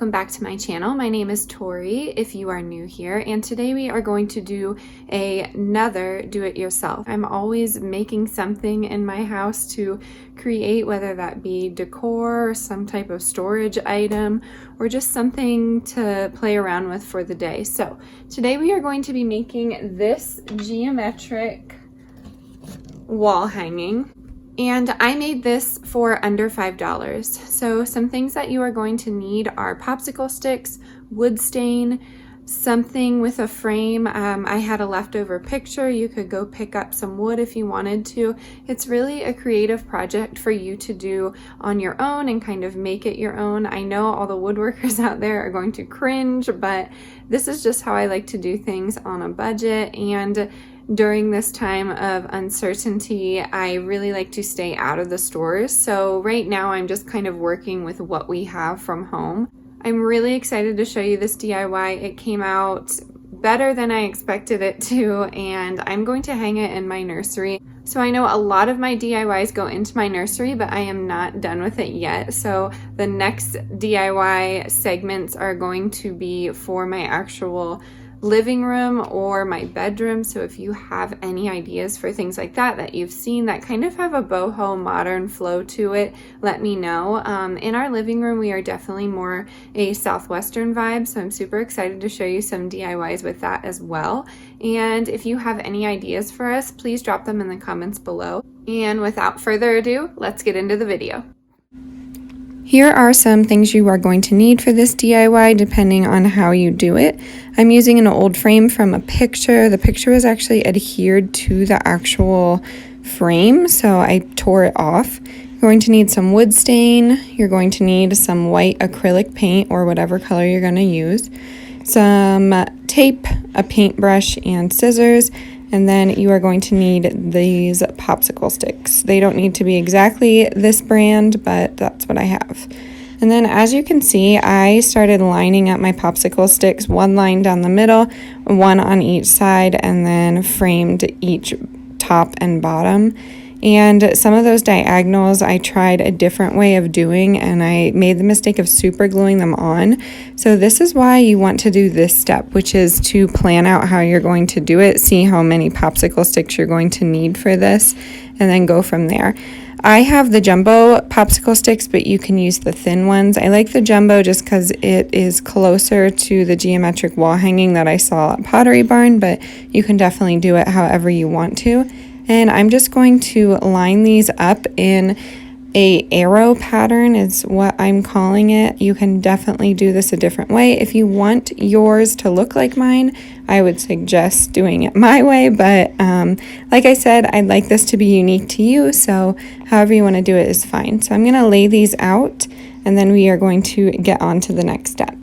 welcome back to my channel. My name is Tori if you are new here, and today we are going to do another do-it-yourself. I'm always making something in my house to create, whether that be decor, or some type of storage item, or just something to play around with for the day. So today we are going to be making this geometric wall hanging. And I made this for under $5. So some things that you are going to need are popsicle sticks, wood stain, something with a frame. I had a leftover picture. You could go pick up some wood if you wanted to. It's really a creative project for you to do on your own and kind of make it your own. I know all the woodworkers out there are going to cringe, but this is just how I like to do things on a budget. And during this time of uncertainty, I really like to stay out of the stores. So right now I'm just kind of working with what we have from home. I'm really excited to show you this DIY. It came out better than I expected it to, and I'm going to hang it in my nursery. So I know a lot of my DIYs go into my nursery, but I am not done with it yet. So the next DIY segments are going to be for my actual living room or my bedroom. So if you have any ideas for things like that you've seen that kind of have a boho modern flow to it, let me know. In our living room, we are definitely more a southwestern vibe, so I'm super excited to show you some DIYs with that as well. And if you have any ideas for us, please drop them in the comments below. And without further ado, let's get into the video. Here are some things you are going to need for this DIY depending on how you do it. I'm using an old frame from a picture. The picture was actually adhered to the actual frame, so I tore it off. You're going to need some wood stain. You're going to need some white acrylic paint or whatever color you're going to use, some tape, a paintbrush, and scissors. And then you are going to need these popsicle sticks. They don't need to be exactly this brand, but that's what I have. And then as you can see, I started lining up my popsicle sticks, one line down the middle, one on each side, and then framed each top and bottom. And some of those diagonals I tried a different way of doing, and I made the mistake of super gluing them on. So this is why you want to do this step, which is to plan out how you're going to do it, see how many popsicle sticks you're going to need for this, and then go from there. I have the jumbo popsicle sticks, but you can use the thin ones. I like the jumbo just because it is closer to the geometric wall hanging that I saw at Pottery Barn, but you can definitely do it however you want to. And I'm just going to line these up in a arrow pattern is what I'm calling it. You can definitely do this a different way. If you want yours to look like mine, I would suggest doing it my way. But like I said, I'd like this to be unique to you. So however you want to do it is fine. So I'm going to lay these out, and then we are going to get on to the next step.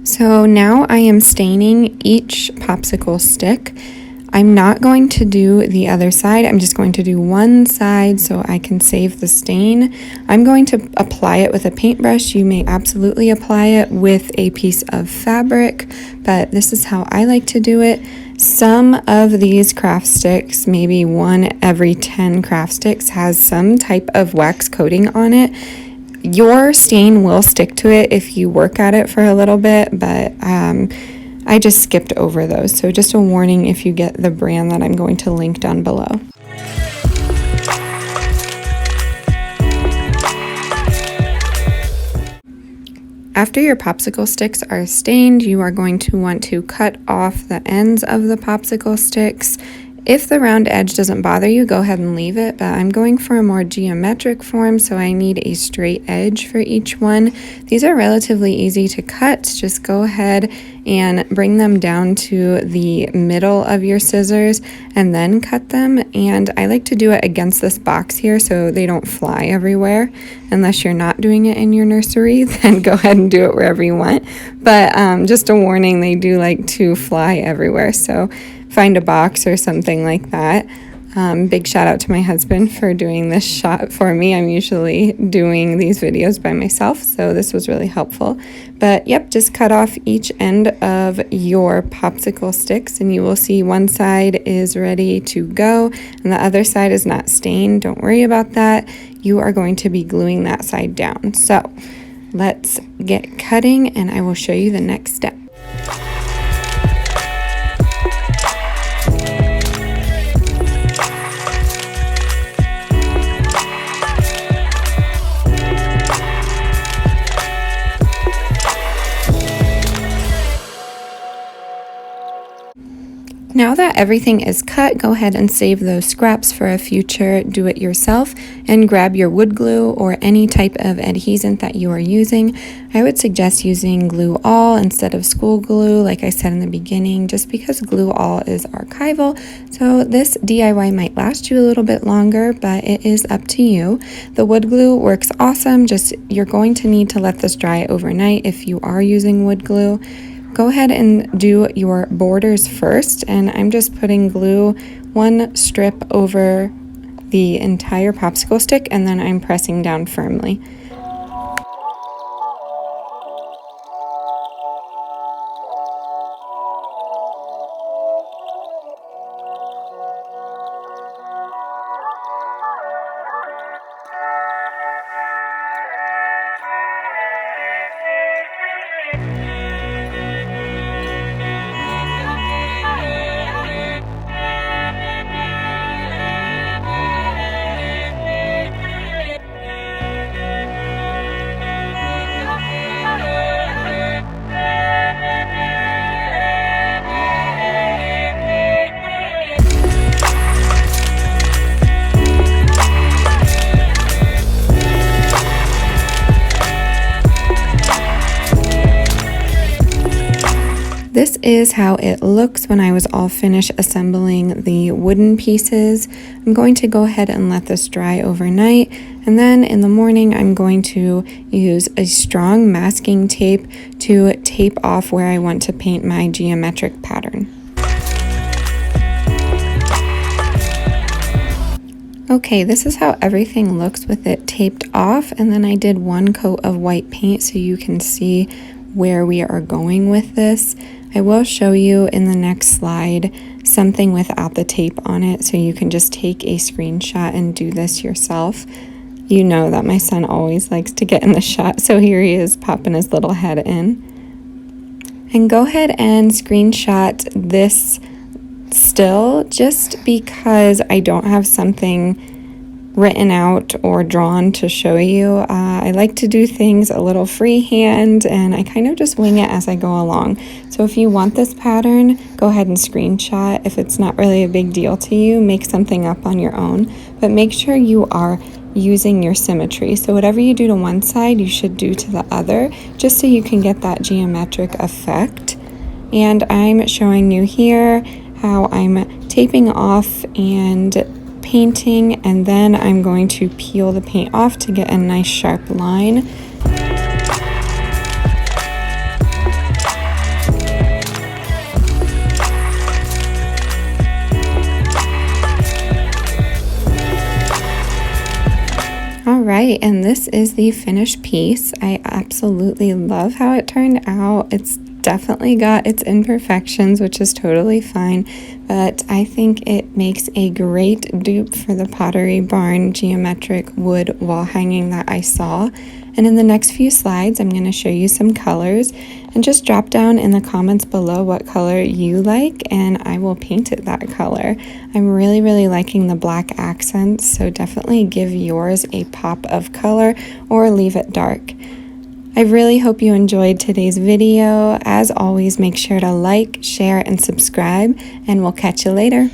So now I am staining each popsicle stick. I'm not going to do the other side. I'm just going to do one side so I can save the stain. I'm going to apply it with a paintbrush. You may absolutely apply it with a piece of fabric, but this is how I like to do it. Some of these craft sticks, maybe one every 10 craft sticks, has some type of wax coating on it. Your stain will stick to it if you work at it for a little bit, but I just skipped over those. So just a warning if you get the brand that I'm going to link down below. After your popsicle sticks are stained, you are going to want to cut off the ends of the popsicle sticks. If the round edge doesn't bother you, go ahead and leave it, but I'm going for a more geometric form, so I need a straight edge for each one. These are relatively easy to cut. Just go ahead and bring them down to the middle of your scissors and then cut them. And I like to do it against this box here so they don't fly everywhere. Unless you're not doing it in your nursery, then go ahead and do it wherever you want. But just a warning, they do like to fly everywhere, so find a box or something like that. Big shout out to my husband for doing this shot for me. I'm usually doing these videos by myself, so this was really helpful. But yep, just cut off each end of your popsicle sticks and you will see one side is ready to go and the other side is not stained. Don't worry about that. You are going to be gluing that side down. So let's get cutting and I will show you the next step. Now that everything is cut, go ahead and save those scraps for a future do-it-yourself and grab your wood glue or any type of adhesive that you are using. I would suggest using glue all instead of school glue, like I said in the beginning, just because glue all is archival. So this DIY might last you a little bit longer, but it is up to you. The wood glue works awesome, just you're going to need to let this dry overnight if you are using wood glue. Go ahead and do your borders first, and I'm just putting glue one strip over the entire popsicle stick and then I'm pressing down firmly. This is how it looks when I was all finished assembling the wooden pieces. I'm going to go ahead and let this dry overnight, and then in the morning I'm going to use a strong masking tape to tape off where I want to paint my geometric pattern. Okay, this is how everything looks with it taped off, and then I did one coat of white paint so you can see where we are going with this. I will show you in the next slide something without the tape on it so you can just take a screenshot and do this yourself. You know that my son always likes to get in the shot, so here he is popping his little head in. And go ahead and screenshot this still just because I don't have something written out or drawn to show you. I like to do things a little freehand and I kind of just wing it as I go along. So if you want this pattern, go ahead and screenshot. If it's not really a big deal to you, make something up on your own, but make sure you are using your symmetry. So whatever you do to one side, you should do to the other, just so you can get that geometric effect. And I'm showing you here how I'm taping off and painting, and then I'm going to peel the paint off to get a nice sharp line. Alright, and this is the finished piece. I absolutely love how it turned out. It's definitely got its imperfections, which is totally fine, but I think it makes a great dupe for the Pottery Barn geometric wood wall hanging that I saw. And in the next few slides, I'm going to show you some colors, and just drop down in the comments below what color you like and I will paint it that color. I'm really liking the black accents, so definitely give yours a pop of color or leave it dark. I really hope you enjoyed today's video. As always, make sure to like, share, and subscribe, and we'll catch you later.